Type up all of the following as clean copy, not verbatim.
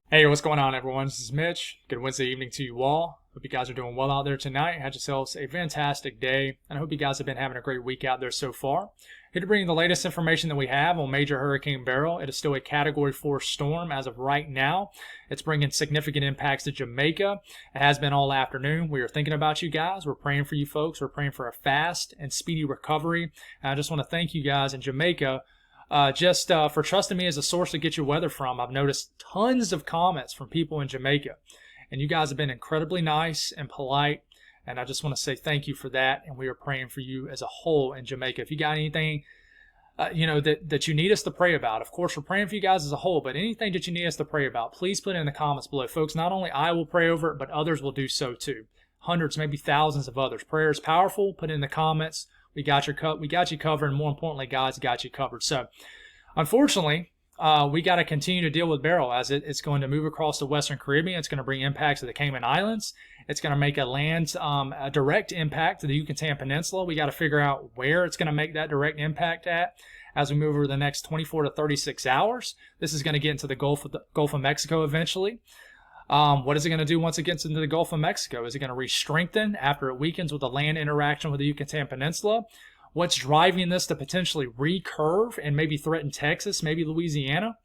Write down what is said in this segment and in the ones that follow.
Hey, what's going on, everyone? This is Mitch. Good Wednesday evening to you all. Hope you guys are doing well out there tonight. Had yourselves a fantastic day, and I hope you guys have been having a great week out there so far. Here to bring you the latest information that we have on Major Hurricane Beryl. It is still a Category 4 storm as of right now. It's bringing significant impacts to Jamaica. It has been all afternoon. We are thinking about you guys. We're praying for you folks. We're praying for a fast and speedy recovery. And I just want to thank you guys in Jamaica for trusting me as a source to get your weather from. I've noticed tons of comments from people in Jamaica, and you guys have been incredibly nice and polite, and I just want to say thank you for that, and we are praying for you as a whole in Jamaica. If you got anything that you need us to pray about, of course, we're praying for you guys as a whole, but anything that you need us to pray about, please put it in the comments below. Folks, not only I will pray over it, but others will do so too. Hundreds, maybe thousands of others. Prayer is powerful. Put it in the comments. We got you covered, and more importantly, God's got you covered. So, unfortunately, we got to continue to deal with Beryl as it's going to move across the Western Caribbean. It's going to bring impacts to the Cayman Islands. It's going to make a direct impact to the Yucatán Peninsula. We got to figure out where it's going to make that direct impact at as we move over the next 24 to 36 hours. This is going to get into the Gulf of Mexico eventually. What is it going to do once it gets into the Gulf of Mexico? Is it going to re-strengthen after it weakens with the land interaction with the Yucatan Peninsula? What's driving this to potentially recurve and maybe threaten Texas, maybe Louisiana?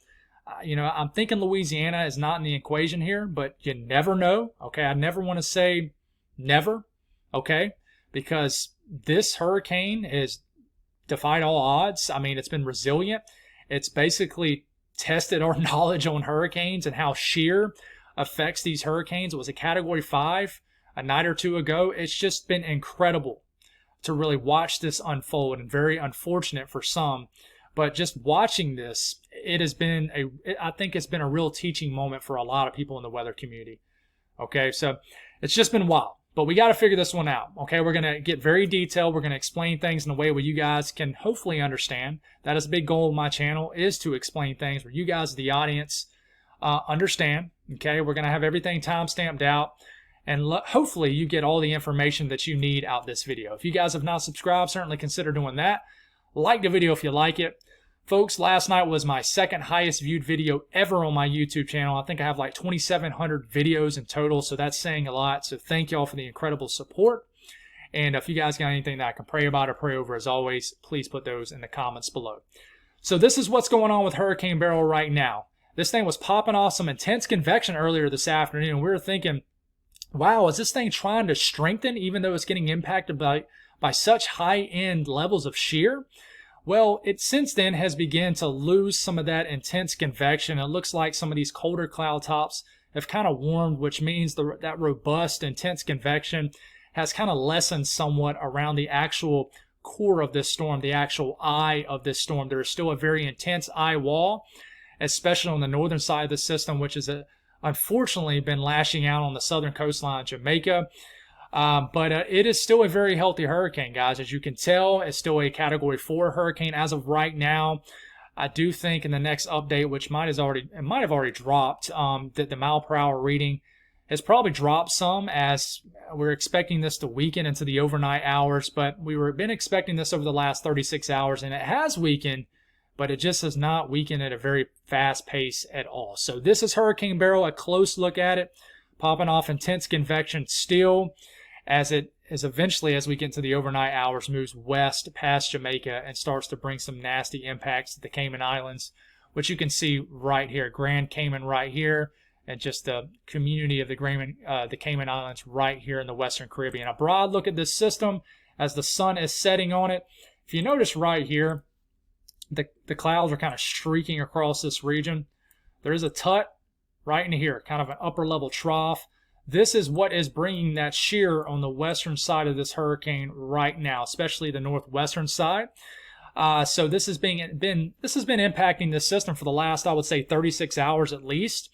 I'm thinking Louisiana is not in the equation here, but you never know. Okay, I never want to say never, okay, because this hurricane has defied all odds. I mean, it's been resilient. It's basically tested our knowledge on hurricanes and how sheer affects these hurricanes. It was a Category 5 a night or two ago. It's just been incredible to really watch this unfold, and very unfortunate for some. But just watching this, I think it's been a real teaching moment for a lot of people in the weather community. Okay, so it's just been wild. But we got to figure this one out. Okay, we're going to get very detailed. We're going to explain things in a way where you guys can hopefully understand. That is a big goal of my channel, is to explain things where you guys, the audience, understand. Okay, we're going to have everything time stamped out, and hopefully you get all the information that you need out this video. If you guys have not subscribed, certainly consider doing that. Like the video if you like it. Folks, last night was my second highest viewed video ever on my YouTube channel. I think I have like 2,700 videos in total, so that's saying a lot. So thank y'all for the incredible support. And if you guys got anything that I can pray about or pray over, as always, please put those in the comments below. So this is what's going on with Hurricane Beryl right now. This thing was popping off some intense convection earlier this afternoon. We were thinking, wow, is this thing trying to strengthen even though it's getting impacted by such high-end levels of shear? Well, it since then has begun to lose some of that intense convection. It looks like some of these colder cloud tops have kind of warmed, which means that robust, intense convection has kind of lessened somewhat around the actual core of this storm, the actual eye of this storm. There is still a very intense eye wall, especially on the northern side of the system, which is unfortunately been lashing out on the southern coastline of Jamaica. But it is still a very healthy hurricane, guys. As you can tell, it's still a Category 4 hurricane as of right now. I do think in the next update, which might have already dropped, that the mile per hour reading has probably dropped some, as we're expecting this to weaken into the overnight hours. But been expecting this over the last 36 hours, and it has weakened, but it just has not weakened at a very fast pace at all. So this is Hurricane Beryl, a close look at it, popping off intense convection still, as eventually, as we get into the overnight hours, moves west past Jamaica and starts to bring some nasty impacts to the Cayman Islands, which you can see right here, Grand Cayman right here, and just the community of the Cayman Islands right here in the Western Caribbean. A broad look at this system as the sun is setting on it. If you notice right here, the clouds are kind of streaking across this region. There is a tut right in here, kind of an upper level trough. This is what is bringing that shear on the western side of this hurricane right now, especially the northwestern side. So this has been impacting this system for the last, I would say, 36 hours at least.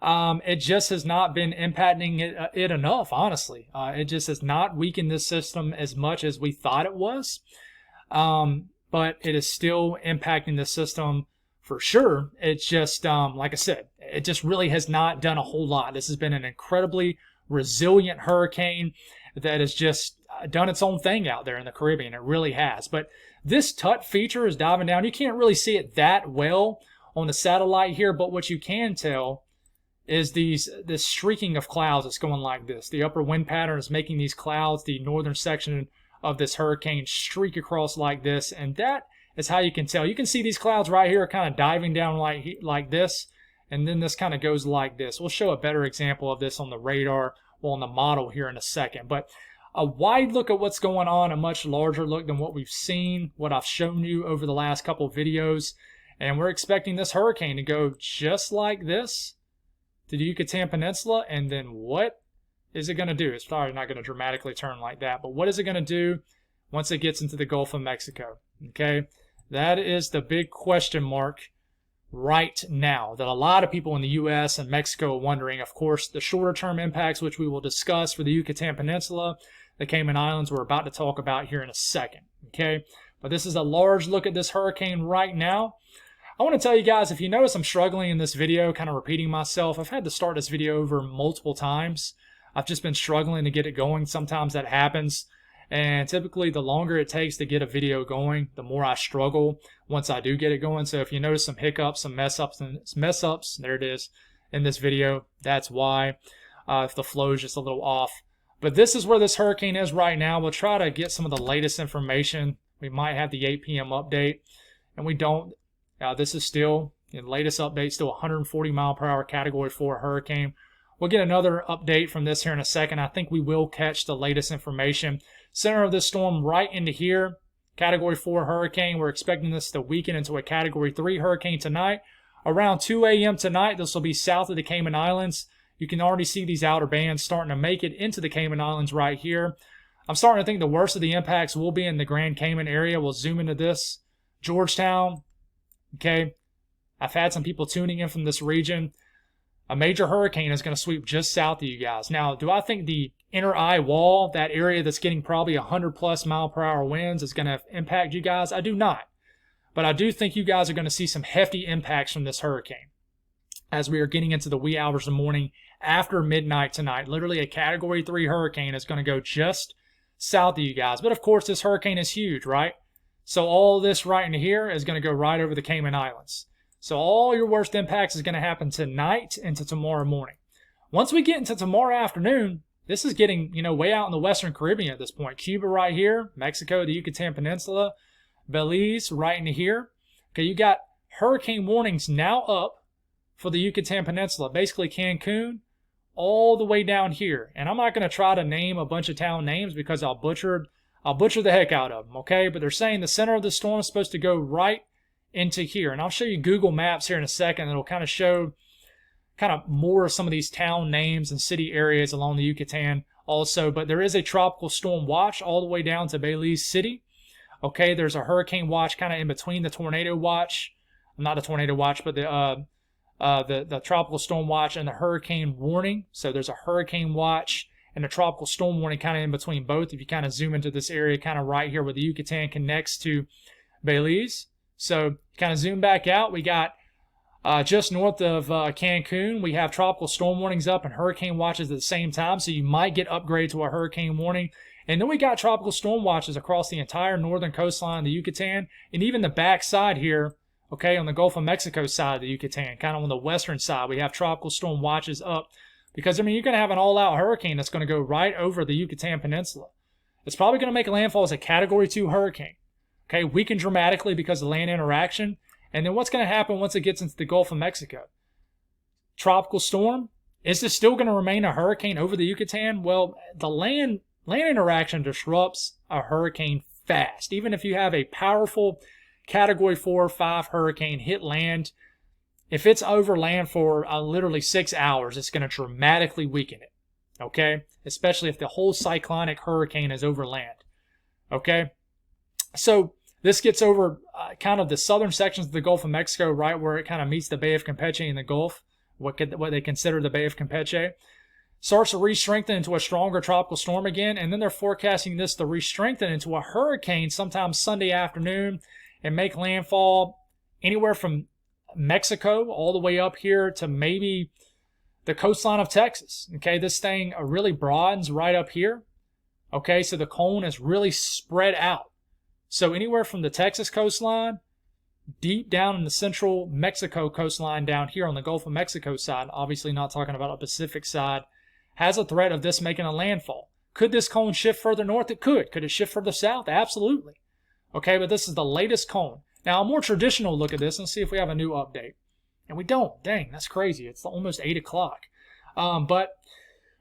It just has not been impacting it enough, honestly. It just has not weakened this system as much as we thought it was. But it is still impacting the system for sure. It's just, like I said, it just really has not done a whole lot. This has been an incredibly resilient hurricane that has just done its own thing out there in the Caribbean. It really has. But this tut feature is diving down. You can't really see it that well on the satellite here, but what you can tell is this streaking of clouds that's going like this. The upper wind pattern is making these clouds, the northern section of this hurricane, streak across like this, and that is how you can tell. You can see these clouds right here kind of diving down like this, and then this kind of goes like this. We'll show a better example of this on the radar, well, on the model here in a second. But a wide look at what's going on, a much larger look than what we've seen, what I've shown you over the last couple of videos. And we're expecting this hurricane to go just like this to the Yucatan Peninsula, and then what is it going to do? It's probably not going to dramatically turn like that, but what is it going to do once it gets into the Gulf of Mexico? Okay, that is the big question mark right now that a lot of people in the U.S. and Mexico are wondering. Of course, the shorter term impacts, which we will discuss for the Yucatan Peninsula, the Cayman Islands, we're about to talk about here in a second. Okay, but this is a large look at this hurricane right now. I want to tell you guys, if you notice I'm struggling in this video, kind of repeating myself, I've had to start this video over multiple times. I've just been struggling to get it going. Sometimes that happens. And typically the longer it takes to get a video going, the more I struggle once I do get it going. So if you notice some hiccups, some mess ups, there it is in this video, that's why. If the flow is just a little off. But this is where this hurricane is right now. We'll try to get some of the latest information. We might have the 8 p.m. update, and we don't. This is still, the latest update, still 140 mile per hour Category 4 hurricane. We'll get another update from this here in a second. I think we will catch the latest information. Center of this storm right into here, Category 4 hurricane. We're expecting this to weaken into a Category 3 hurricane tonight. Around 2 a.m. tonight, this will be south of the Cayman Islands. You can already see these outer bands starting to make it into the Cayman Islands right here. I'm starting to think the worst of the impacts will be in the Grand Cayman area. We'll zoom into this. Georgetown. Okay, I've had some people tuning in from this region. A major hurricane is going to sweep just south of you guys. Now, do I think the inner eye wall, that area that's getting probably 100 plus mile per hour winds, is going to impact you guys? I do not. But I do think you guys are going to see some hefty impacts from this hurricane as we are getting into the wee hours of the morning after midnight tonight. Literally a Category 3 hurricane is going to go just south of you guys. But of course, this hurricane is huge, right? So all this right in here is going to go right over the Cayman Islands. So all your worst impacts is going to happen tonight into tomorrow morning. Once we get into tomorrow afternoon, this is getting, way out in the Western Caribbean at this point. Cuba right here, Mexico, the Yucatan Peninsula, Belize right into here. Okay, you got hurricane warnings now up for the Yucatan Peninsula, basically Cancun, all the way down here. And I'm not going to try to name a bunch of town names because I'll butcher the heck out of them, okay? But they're saying the center of the storm is supposed to go right into here. And I'll show you Google Maps here in a second. It'll kind of show more of some of these town names and city areas along the Yucatan also. But there is a tropical storm watch all the way down to Belize City. Okay, there's a hurricane watch kind of in between the tornado watch. Not a tornado watch, but the tropical storm watch and the hurricane warning. So there's a hurricane watch and a tropical storm warning kind of in between both. If you kind of zoom into this area kind of right here where the Yucatan connects to Belize. So kind of zoom back out. We got just north of Cancun, we have tropical storm warnings up and hurricane watches at the same time. So you might get upgraded to a hurricane warning. And then we got tropical storm watches across the entire northern coastline of the Yucatan and even the back side here, okay, on the Gulf of Mexico side of the Yucatan, kind of on the western side. We have tropical storm watches up. Because, you're going to have an all-out hurricane that's going to go right over the Yucatan Peninsula. It's probably going to make landfall as a Category 2 hurricane. Okay, weaken dramatically because of land interaction. And then what's going to happen once it gets into the Gulf of Mexico? Tropical storm? Is this still going to remain a hurricane over the Yucatan? Well, the land interaction disrupts a hurricane fast. Even if you have a powerful Category 4 or 5 hurricane hit land, if it's over land for literally 6 hours, it's going to dramatically weaken it, okay? Especially if the whole cyclonic hurricane is over land, okay? So this gets over kind of the southern sections of the Gulf of Mexico, right where it kind of meets the Bay of Campeche in the Gulf, what they consider the Bay of Campeche. Starts to re-strengthen into a stronger tropical storm again, and then they're forecasting this to re-strengthen into a hurricane sometime Sunday afternoon and make landfall anywhere from Mexico all the way up here to maybe the coastline of Texas. Okay, this thing really broadens right up here. Okay, so the cone is really spread out. So anywhere from the Texas coastline deep down in the central Mexico coastline down here on the Gulf of Mexico side, obviously not talking about a Pacific side, has a threat of this making a landfall. Could this cone shift further north? It could. Could it shift further south? Absolutely. Okay, but this is the latest cone. Now, a more traditional look at this, and see if we have a new update. And we don't. Dang, that's crazy. It's almost 8 o'clock. But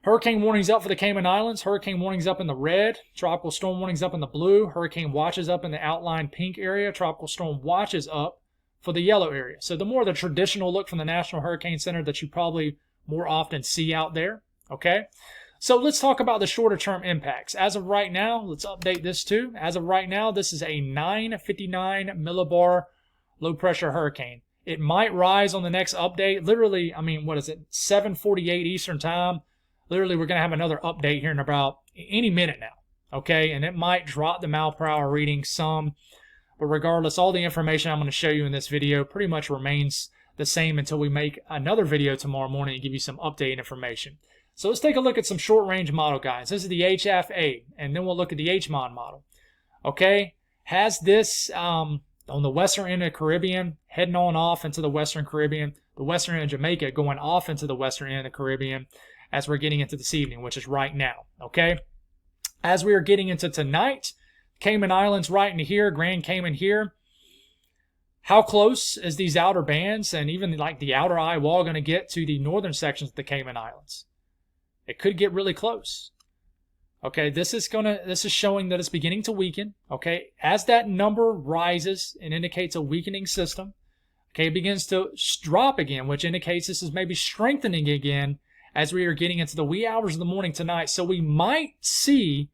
hurricane warnings up for the Cayman Islands. Hurricane warnings up in the red. Tropical storm warnings up in the blue. Hurricane watches up in the outlined pink area. Tropical storm watches up for the yellow area. So the more the traditional look from the National Hurricane Center that you probably more often see out there. Okay? So let's talk about the shorter term impacts. As of right now, let's update this too. As of right now, this is a 959 millibar low pressure hurricane. It might rise on the next update. Literally, I mean, what is it? 7:48 Eastern time. Literally, we're going to have another update here in about any minute now. Okay, and it might drop the mile per hour reading some. But regardless, all the information I'm going to show you in this video pretty much remains the same until we make another video tomorrow morning and give you some update information. So let's take a look at some short-range model guides. This is the HFA, and then we'll look at the HMON model. Okay, has this on the western end of the Caribbean, heading on off into the western Caribbean, the western end of Jamaica going off into the western end of the Caribbean as we're getting into this evening, which is right now. Okay, as we are getting into tonight, Cayman Islands right into here, Grand Cayman here. How close is these outer bands and even like the outer eye wall going to get to the northern sections of the Cayman Islands? It could get really close. Okay, this is showing that it's beginning to weaken. Okay, as that number rises, it indicates a weakening system. Okay, it begins to drop again, which indicates this is maybe strengthening again as we are getting into the wee hours of the morning tonight. So we might see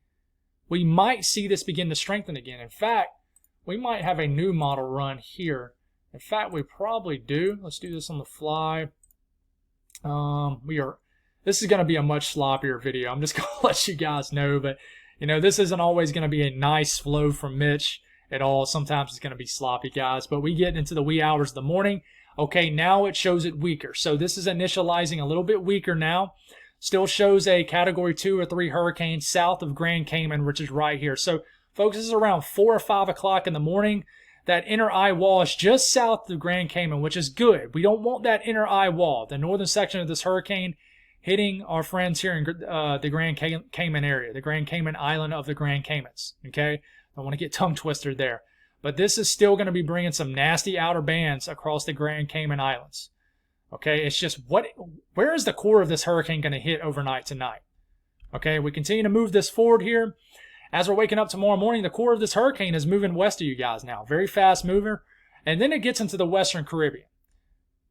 this begin to strengthen again. In fact, we might have a new model run here. In fact, we probably do. Let's do this on the fly. This is going to be a much sloppier video. I'm just going to let you guys know. But, you know, this isn't always going to be a nice flow from Mitch at all. Sometimes it's going to be sloppy, guys. But we get into the wee hours of the morning. Okay, now it shows it weaker. So this is initializing a little bit weaker now. Still shows a Category 2 or 3 hurricane south of Grand Cayman, which is right here. So, folks, this is around 4 or 5 o'clock in the morning. That inner eye wall is just south of Grand Cayman, which is good. We don't want that inner eye wall, the northern section of this hurricane, hitting our friends here in the Grand Cayman area, the Grand Cayman Island of the Grand Caymans. Okay, I want to get tongue twisted there, but this is still going to be bringing some nasty outer bands across the Grand Cayman Islands. Okay, it's just where is the core of this hurricane going to hit overnight tonight? Okay, we continue to move this forward here. As we're waking up tomorrow morning, the core of this hurricane is moving west of you guys now, very fast mover, and then it gets into the western Caribbean.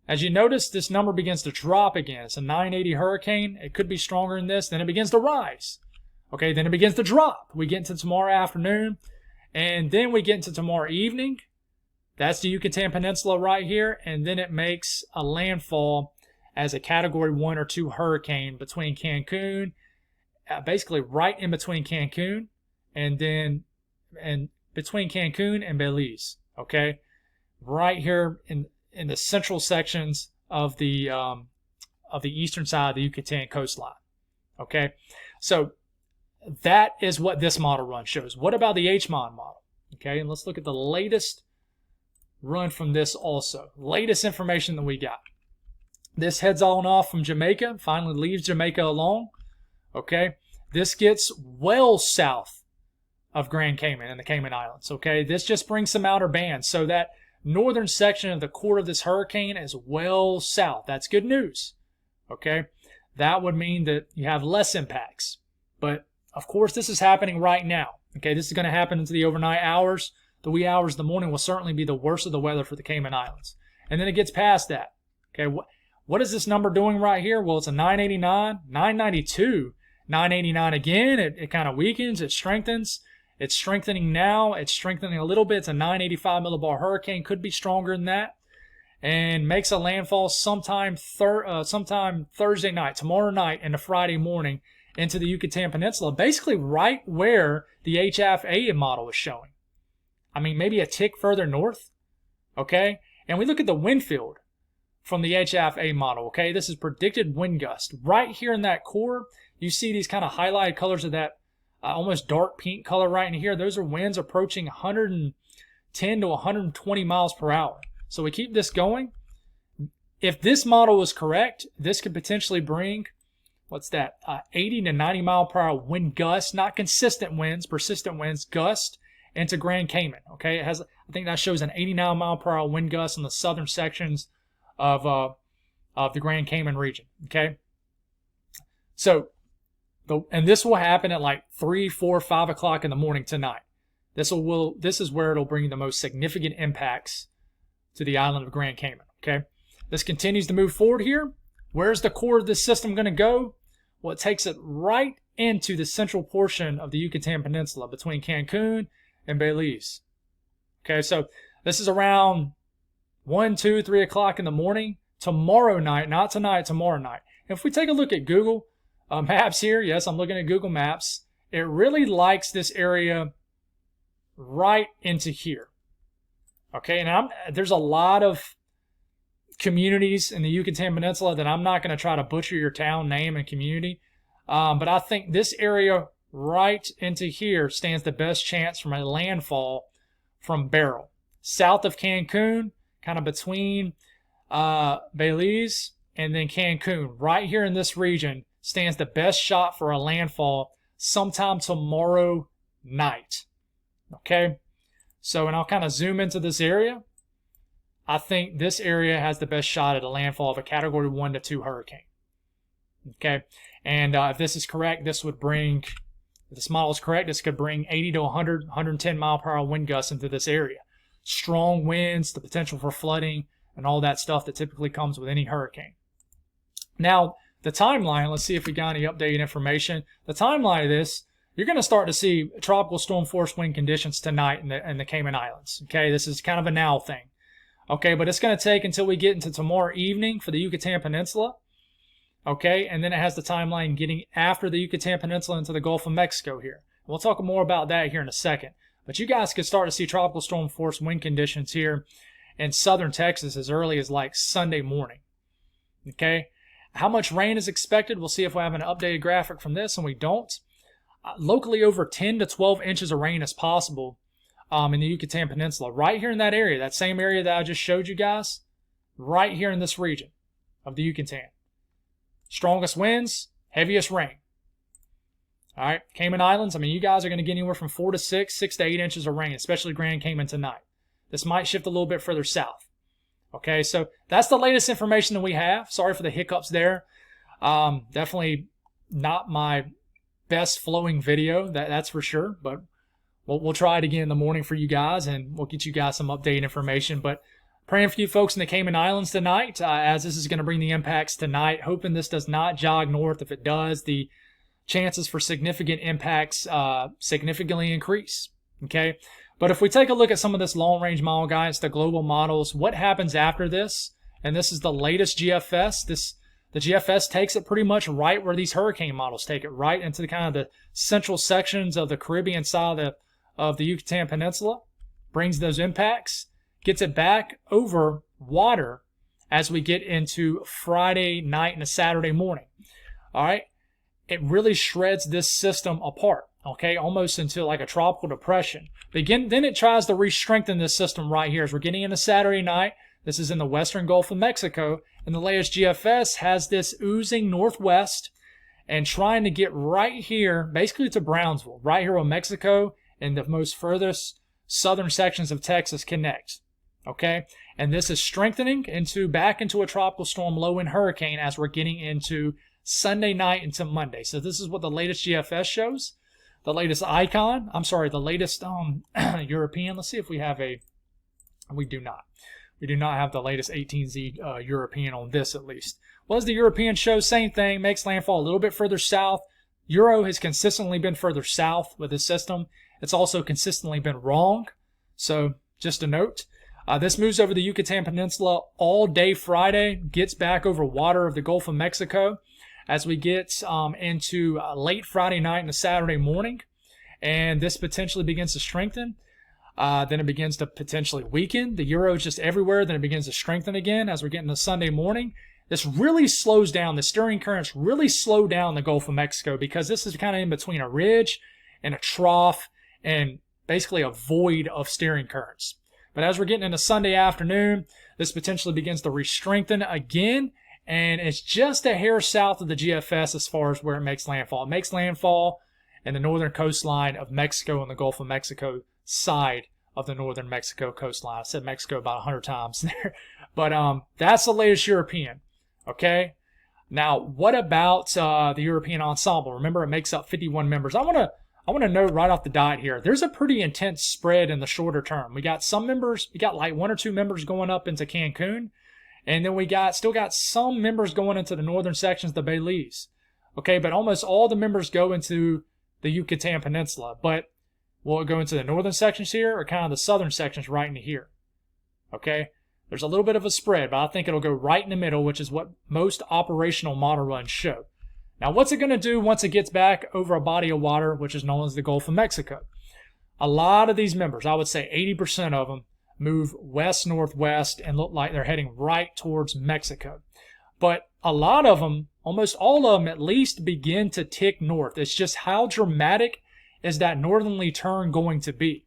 As you notice, this number begins to drop again. It's a 980 hurricane. It could be stronger than this. Then it begins to rise. Okay, then it begins to drop. We get into tomorrow afternoon, and then we get into tomorrow evening. That's the Yucatán Peninsula right here, and then it makes a landfall as a Category 1 or 2 hurricane between Cancun, basically right in between Cancun, and between Cancun and Belize. Okay, right here in the central sections of the eastern side of the Yucatan coastline. Okay, so that is what this model run shows. What about the HMON model? Okay, and let's look at the latest run from this also. Latest information that we got. This heads on off from Jamaica, finally leaves Jamaica alone. Okay, this gets well south of Grand Cayman and the Cayman Islands. Okay, this just brings some outer bands, so that northern section of the core of this hurricane is well south. That's good news. Okay, that would mean that you have less impacts. But of course, this is happening right now. Okay, this is going to happen into the overnight hours. The wee hours of the morning will certainly be the worst of the weather for the Cayman Islands. And then it gets past that. Okay, what is this number doing right here? Well, it's a 989, 992, 989 again. It kind of weakens, it strengthens. It's strengthening now. It's strengthening a little bit. It's a 985 millibar hurricane. Could be stronger than that. And makes a landfall sometime Thursday night, tomorrow night, and a Friday morning into the Yucatan Peninsula. Basically right where the HFA model is showing. I mean, maybe a tick further north. Okay? And we look at the wind field from the HFA model. Okay? This is predicted wind gust. Right here in that core, you see these kind of highlighted colors of that almost dark pink color right in here. Those are winds approaching 100 110 to 120 miles per hour. So we keep this going. If this model is correct, this could potentially bring, 80 to 90 mile per hour wind gusts, not consistent winds, persistent winds, gust into Grand Cayman. Okay, it has, I think that shows an 89 mile per hour wind gust in the southern sections of the Grand Cayman region. Okay, so this will happen at like 3, 4, 5 o'clock in the morning tonight. This is where it'll bring the most significant impacts to the island of Grand Cayman. Okay, this continues to move forward here. Where's the core of this system going to go? Well, it takes it right into the central portion of the Yucatan Peninsula between Cancun and Belize. Okay, so this is around 1, 2, 3 o'clock in the morning tomorrow night, not tonight, tomorrow night. If we take a look at Google Maps here, yes, I'm looking at Google Maps, it really likes this area right into here. Okay, and there's a lot of communities in the Yucatan Peninsula that I'm not going to try to butcher your town name and community, but I think this area right into here stands the best chance from a landfall from Beryl. South of Cancun, kind of between Belize and then Cancun, right here in this region, stands the best shot for a landfall sometime tomorrow night. Okay, so, and I'll kind of zoom into this area. I think this area has the best shot at a landfall of a Category 1 to 2 hurricane. Okay, and if this is correct, this would bring, if this model is correct, this could bring 80 to 100, 110 mile per hour wind gusts into this area. Strong winds, the potential for flooding, and all that stuff that typically comes with any hurricane. Now, the timeline, let's see if we got any updated information. The timeline of this, you're going to start to see tropical storm force wind conditions tonight in the Cayman Islands. Okay, this is kind of a now thing. Okay, but it's going to take until we get into tomorrow evening for the Yucatan Peninsula. Okay, and then it has the timeline getting after the Yucatan Peninsula into the Gulf of Mexico here. We'll talk more about that here in a second. But you guys could start to see tropical storm force wind conditions here in southern Texas as early as like Sunday morning. Okay, how much rain is expected? We'll see if we have an updated graphic from this, and we don't. Locally, over 10 to 12 inches of rain is possible in the Yucatan Peninsula, right here in that area, that same area that I just showed you guys, right here in this region of the Yucatan. Strongest winds, heaviest rain. All right, Cayman Islands, I mean, you guys are going to get anywhere from 4 to 6, 6 to 8 inches of rain, especially Grand Cayman tonight. This might shift a little bit further south. Okay, so that's the latest information that we have. Sorry for the hiccups there. Definitely not my best flowing video, that's for sure, but we'll try it again in the morning for you guys, and we'll get you guys some updated information. But praying for you folks in the Cayman Islands tonight, as this is going to bring the impacts tonight. Hoping this does not jog north. If it does, the chances for significant impacts significantly increase. Okay, but if we take a look at some of this long-range model, guys, the global models, what happens after this? And this is the latest GFS. The GFS takes it pretty much right where these hurricane models take it, right into the kind of the central sections of the Caribbean side of the Yucatan Peninsula, brings those impacts, gets it back over water as we get into Friday night and a Saturday morning. All right, it really shreds this system apart, okay, almost into like a tropical depression. But again, then it tries to re-strengthen this system right here as we're getting into Saturday night. This is in the western Gulf of Mexico, and the latest GFS has this oozing northwest and trying to get right here, basically to Brownsville, right here where Mexico and the most furthest southern sections of Texas connect. Okay, and this is strengthening back into a tropical storm low-end hurricane as we're getting into Sunday night into Monday. So this is what the latest GFS shows. The latest the latest European. Let's see if we have we do not. We do not have the latest 18Z European on this, at least. What does the European show? Same thing, makes landfall a little bit further south. Euro has consistently been further south with this system. It's also consistently been wrong. So just a note. This moves over the Yucatan Peninsula all day Friday, gets back over water of the Gulf of Mexico as we get into late Friday night and a Saturday morning. And this potentially begins to strengthen. Then it begins to potentially weaken. The euro is just everywhere. Then it begins to strengthen again as we're getting to Sunday morning. This really slows down. The stirring currents really slow down the Gulf of Mexico because this is kind of in between a ridge and a trough. And basically a void of steering currents. But as we're getting into Sunday afternoon, this potentially begins to re-strengthen again, and it's just a hair south of the GFS as far as where it makes landfall. It makes landfall in the northern coastline of Mexico and the Gulf of Mexico side of the northern Mexico coastline. I said Mexico about 100 times there. But that's the latest European, okay? Now, what about the European ensemble? Remember, it makes up 51 members. I want to note right off the dot here, there's a pretty intense spread in the shorter term. We got some members, we got like 1 or 2 members going up into Cancun, and then we still got some members going into the northern sections of the Belize. Okay, but almost all the members go into the Yucatan Peninsula. But will it go into the northern sections here or kind of the southern sections right into here? Okay, there's a little bit of a spread, but I think it'll go right in the middle, which is what most operational model runs show. Now, what's it going to do once it gets back over a body of water, which is known as the Gulf of Mexico? A lot of these members, I would say 80% of them, move west-northwest and look like they're heading right towards Mexico. But a lot of them, almost all of them at least, begin to tick north. It's just how dramatic is that northerly turn going to be?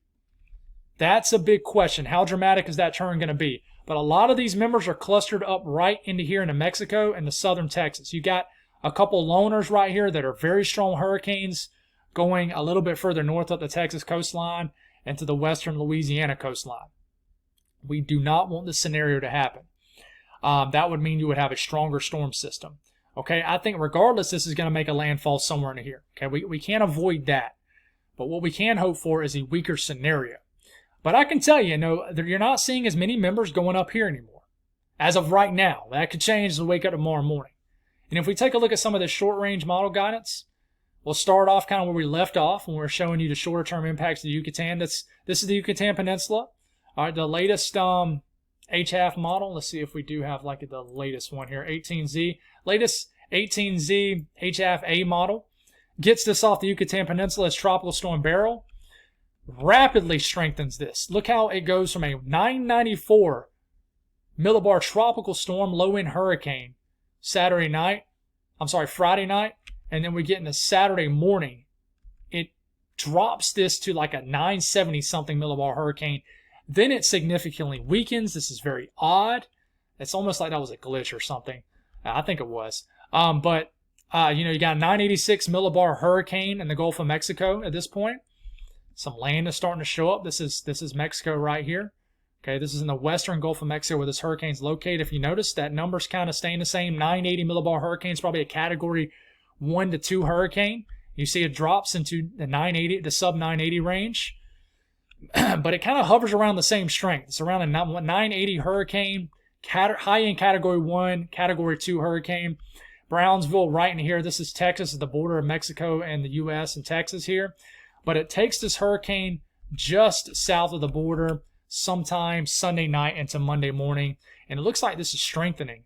That's a big question. How dramatic is that turn going to be? But a lot of these members are clustered up right into here into Mexico and the southern Texas. You got a couple loners right here that are very strong hurricanes going a little bit further north up the Texas coastline and to the western Louisiana coastline. We do not want this scenario to happen. That would mean you would have a stronger storm system. Okay, I think regardless, this is going to make a landfall somewhere in here. Okay, we can't avoid that. But what we can hope for is a weaker scenario. But I can tell you, you're not seeing as many members going up here anymore. As of right now. That could change as we wake up tomorrow morning. And if we take a look at some of the short-range model guidance, we'll start off kind of where we left off when we're showing you the shorter-term impacts of the Yucatan. This is the Yucatan Peninsula. All right, the latest HAF model. Let's see if we do have like the latest one here, 18Z. Latest 18Z HAF-A model gets this off the Yucatan Peninsula as Tropical Storm Beryl. Rapidly strengthens this. Look how it goes from a 994 millibar tropical storm, low-end hurricane, Friday night, and then we get into Saturday morning. It drops this to like a 970-something millibar hurricane. Then it significantly weakens. This is very odd. It's almost like that was a glitch or something. I think it was. You got a 986 millibar hurricane in the Gulf of Mexico at this point. Some land is starting to show up. This is Mexico right here. Okay, this is in the western Gulf of Mexico where this hurricane's located. If you notice, that number's kind of staying the same. 980 millibar hurricane is probably a category 1 to 2 hurricane. You see it drops into the sub 980 range. But it kind of hovers around the same strength. It's around a 980 hurricane, high-end category 1, category 2 hurricane. Brownsville right in here. This is Texas, at the border of Mexico and the U.S. and Texas here. But it takes this hurricane just south of the border sometime Sunday night into Monday morning. And it looks like this is strengthening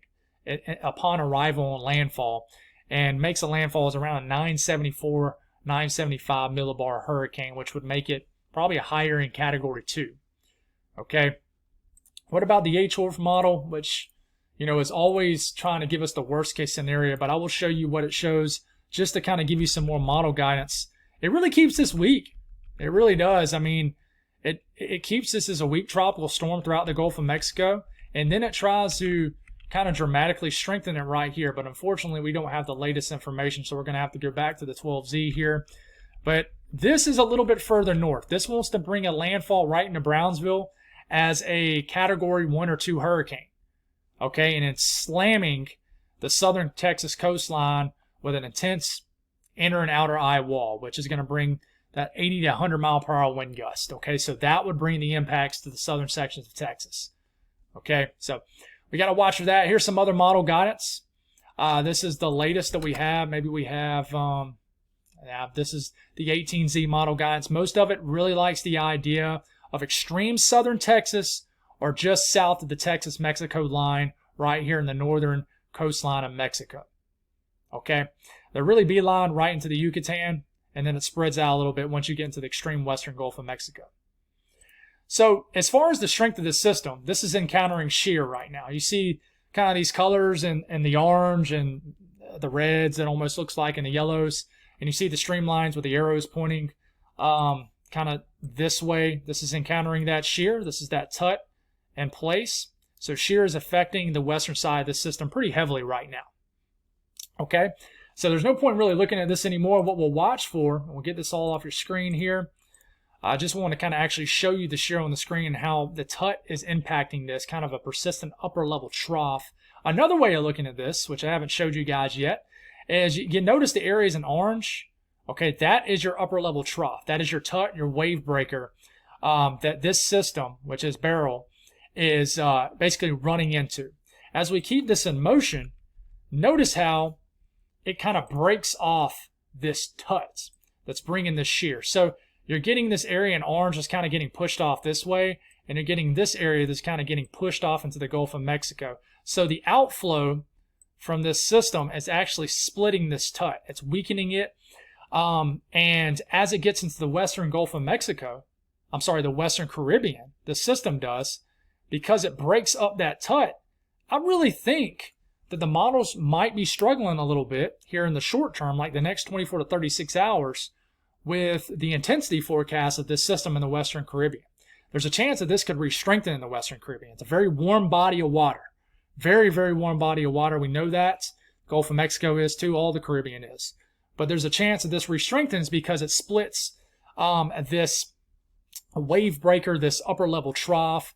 upon arrival and landfall, and makes a landfall as around a 974, 975 millibar hurricane, which would make it probably a higher in category 2. Okay. What about the HORF model, which, is always trying to give us the worst case scenario, but I will show you what it shows just to kind of give you some more model guidance. It really keeps this weak. It really does. I mean, it keeps this as a weak tropical storm throughout the Gulf of Mexico, and then it tries to kind of dramatically strengthen it right here. But unfortunately, we don't have the latest information, so we're going to have to go back to the 12Z here. But this is a little bit further north. This wants to bring a landfall right into Brownsville as a category 1 or 2 hurricane. Okay, and it's slamming the southern Texas coastline with an intense inner and outer eye wall, which is going to bring that 80 to 100 mile per hour wind gust. Okay, so that would bring the impacts to the southern sections of Texas. Okay, so we got to watch for that. Here's some other model guidance. This is the latest that we have. Maybe we have, this is the 18Z model guidance. Most of it really likes the idea of extreme southern Texas or just south of the Texas-Mexico line right here in the northern coastline of Mexico. Okay, they're really beeline right into the Yucatan, and then it spreads out a little bit once you get into the extreme western Gulf of Mexico. So as far as the strength of this system, this is encountering shear right now. You see kind of these colors and the orange and the reds, it almost looks like, and the yellows. And you see the streamlines with the arrows pointing kind of this way. This is encountering that shear. This is that tut in place. So shear is affecting the western side of the system pretty heavily right now. Okay, so there's no point really looking at this anymore. What we'll watch for, and we'll get this all off your screen here. I just want to kind of actually show you the shear on the screen and how the tut is impacting this, kind of a persistent upper level trough. Another way of looking at this, which I haven't showed you guys yet, is you notice the areas in orange. Okay, that is your upper level trough. That is your tut, your wave breaker, that this system, which is Beryl, is basically running into. As we keep this in motion, notice how it kind of breaks off this tut that's bringing this shear. So you're getting this area in orange that's kind of getting pushed off this way, and you're getting this area that's kind of getting pushed off into the Gulf of Mexico. So the outflow from this system is actually splitting this tut. It's weakening it. And as it gets into the western Gulf of Mexico, the western Caribbean, the system does, because it breaks up that tut, I really think that the models might be struggling a little bit here in the short term, like the next 24 to 36 hours, with the intensity forecast of this system in the western Caribbean. There's a chance that this could re-strengthen in the western Caribbean. It's a very warm body of water. Very, very warm body of water. We know that. Gulf of Mexico is too. All the Caribbean is. But there's a chance that this re-strengthens because it splits this wave breaker, this upper level trough,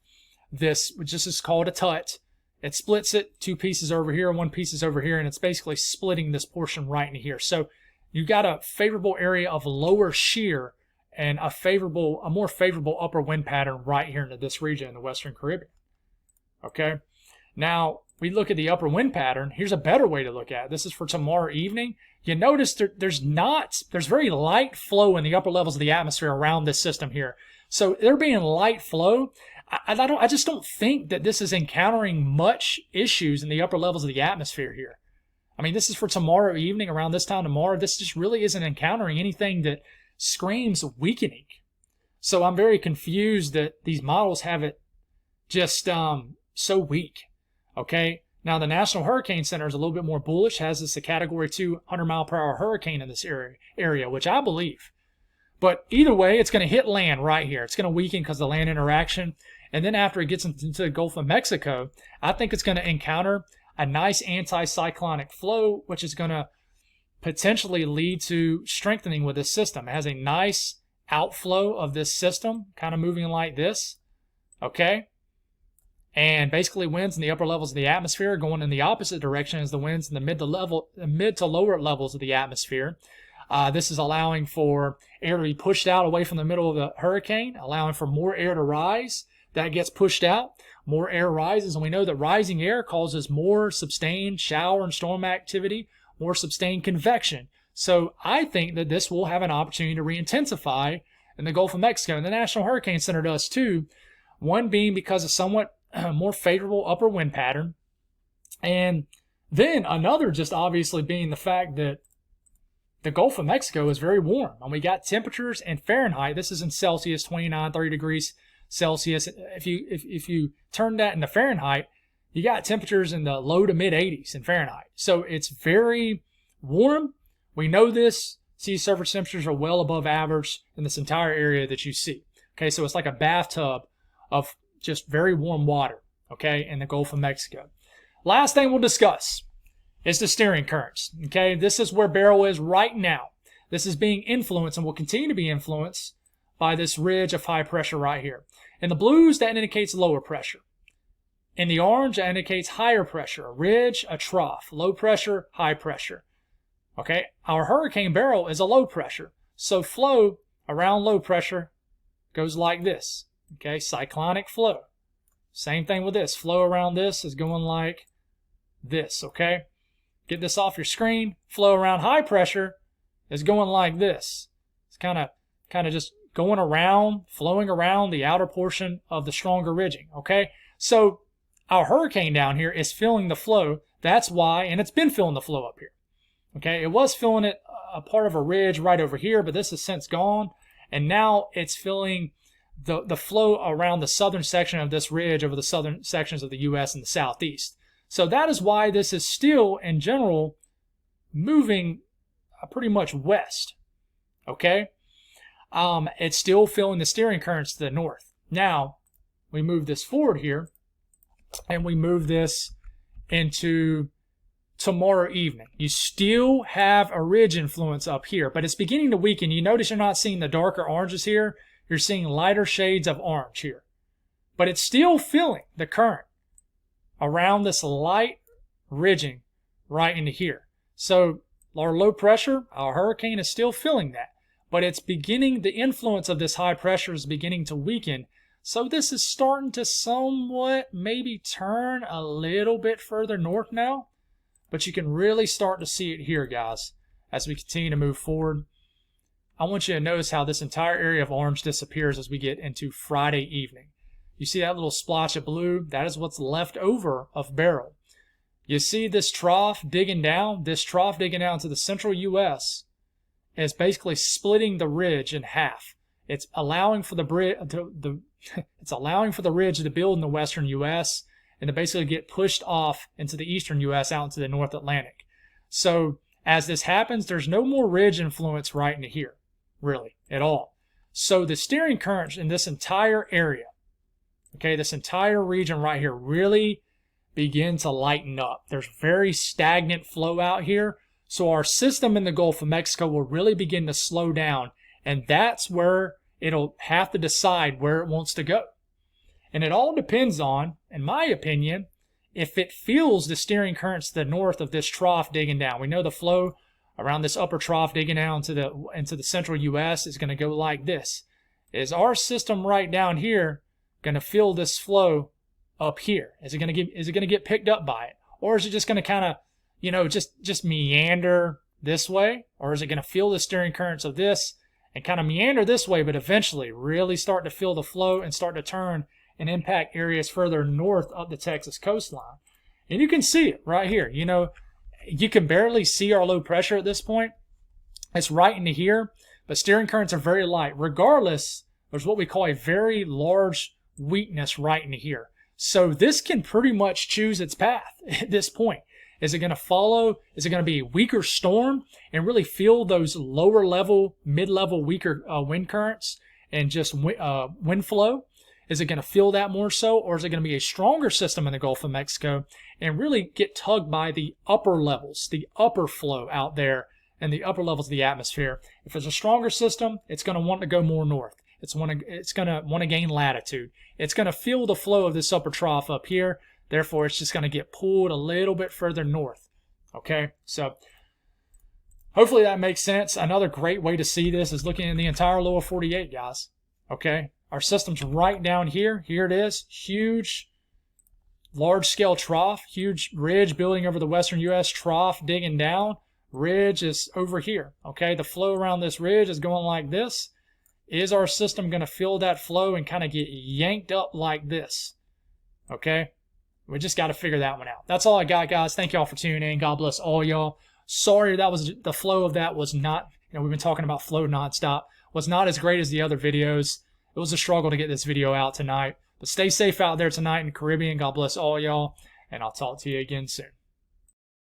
this, which is called a tut. It splits it, two pieces over here, one piece is over here, and it's basically splitting this portion right into here. So you got a favorable area of lower shear and a more favorable upper wind pattern right here into this region in the western Caribbean. Okay. Now, we look at the upper wind pattern. Here's a better way to look at it. This is for tomorrow evening. You notice there's very light flow in the upper levels of the atmosphere around this system here. So there being light flow, I just don't think that this is encountering much issues in the upper levels of the atmosphere here. I mean, this is for tomorrow evening, around this time tomorrow. This just really isn't encountering anything that screams weakening. So I'm very confused that these models have it just so weak. Okay, now the National Hurricane Center is a little bit more bullish, has this a Category 2 100-mile-per-hour hurricane in this area, which I believe. But either way, it's going to hit land right here. It's going to weaken because of the land interaction. And then after it gets into the Gulf of Mexico, I think it's going to encounter a nice anticyclonic flow, which is going to potentially lead to strengthening with this system. It has a nice outflow of this system, kind of moving like this. Okay? And basically winds in the upper levels of the atmosphere going in the opposite direction as the winds in the mid to lower levels of the atmosphere. This is allowing for air to be pushed out away from the middle of the hurricane, allowing for more air to rise. That gets pushed out. More air rises, and we know that rising air causes more sustained shower and storm activity, more sustained convection. So I think that this will have an opportunity to re-intensify in the Gulf of Mexico. And the National Hurricane Center does too. One being because of somewhat more favorable upper wind pattern. And then another just obviously being the fact that the Gulf of Mexico is very warm. And we got temperatures in Fahrenheit. This is in Celsius, 29, 30 degrees Celsius. If you turn that into Fahrenheit, you got temperatures in the low to mid 80s in Fahrenheit. So it's very warm. We know this. Sea surface temperatures are well above average in this entire area that you see. Okay, so it's like a bathtub of just very warm water, okay, in the Gulf of Mexico. Last thing we'll discuss is the steering currents, okay? This is where Beryl is right now. This is being influenced and will continue to be influenced by this ridge of high pressure right here. In the blues, that indicates lower pressure. In the orange, that indicates higher pressure, a ridge, a trough, low pressure, high pressure. Okay, our Hurricane Beryl is a low pressure. So flow around low pressure goes like this. Okay, cyclonic flow. Same thing with this. Flow around this is going like this, okay? Get this off your screen. Flow around high pressure is going like this. It's kind of just going around, flowing around the outer portion of the stronger ridging, okay? So our hurricane down here is filling the flow. That's why, and it's been filling the flow up here, okay? It was filling it a part of a ridge right over here, but this has since gone, and now it's filling the flow around the southern section of this ridge over the southern sections of the U.S. and the southeast. So that is why this is still, in general, moving pretty much west, okay? it's still feeling the steering currents to the north. Now, we move this forward here, and we move this into tomorrow evening. You still have a ridge influence up here, but it's beginning to weaken. You notice you're not seeing the darker oranges here. You're seeing lighter shades of orange here. But it's still feeling the current around this light ridging right into here. So our low pressure, our hurricane is still feeling that. But it's beginning, the influence of this high pressure is beginning to weaken. So this is starting to somewhat maybe turn a little bit further north now. But you can really start to see it here, guys, as we continue to move forward. I want you to notice how this entire area of orange disappears as we get into Friday evening. You see that little splotch of blue? That is what's left over of Beryl. You see this trough digging down? This trough digging down to the central U.S. is basically splitting the ridge in half. It's allowing for the it's allowing for the ridge to build in the western U.S. and to basically get pushed off into the eastern U.S. out into the North Atlantic. So as this happens, there's no more ridge influence right into here, really, at all. So the steering currents in this entire area, okay, this entire region right here really begin to lighten up. There's very stagnant flow out here. So our system in the Gulf of Mexico will really begin to slow down. And that's where it'll have to decide where it wants to go. And it all depends on, in my opinion, if it feels the steering currents to the north of this trough digging down. We know the flow around this upper trough digging down into the central U.S. is going to go like this. Is our system right down here going to feel this flow up here? Is it going to get picked up by it? Or is it just going to kind of, just meander this way? Or is it going to feel the steering currents of this and kind of meander this way, but eventually really start to feel the flow and start to turn and impact areas further north up the Texas coastline? And you can see it right here. You can barely see our low pressure at this point. It's right into here, but steering currents are very light. Regardless, there's what we call a very large weakness right into here. So this can pretty much choose its path at this point. Is it going to follow? Is it going to be a weaker storm and really feel those lower level, mid-level weaker wind currents and just wind flow? Is it going to feel that more so? Or is it going to be a stronger system in the Gulf of Mexico and really get tugged by the upper levels, the upper flow out there and the upper levels of the atmosphere? If it's a stronger system, it's going to want to go more north. It's going to want to gain latitude. It's going to feel the flow of this upper trough up here. Therefore, it's just going to get pulled a little bit further north. Okay, so hopefully that makes sense. Another great way to see this is looking in the entire lower 48, guys. Okay, our system's right down here. Here it is. Huge, large-scale trough. Huge ridge building over the western U.S. Trough digging down. Ridge is over here. Okay, the flow around this ridge is going like this. Is our system going to feel that flow and kind of get yanked up like this? Okay, we just got to figure that one out. That's all I got, guys. Thank y'all for tuning in. God bless all y'all. Sorry that was the flow of that was not, we've been talking about flow nonstop, was not as great as the other videos. It was a struggle to get this video out tonight. But stay safe out there tonight in the Caribbean. God bless all y'all. And I'll talk to you again soon.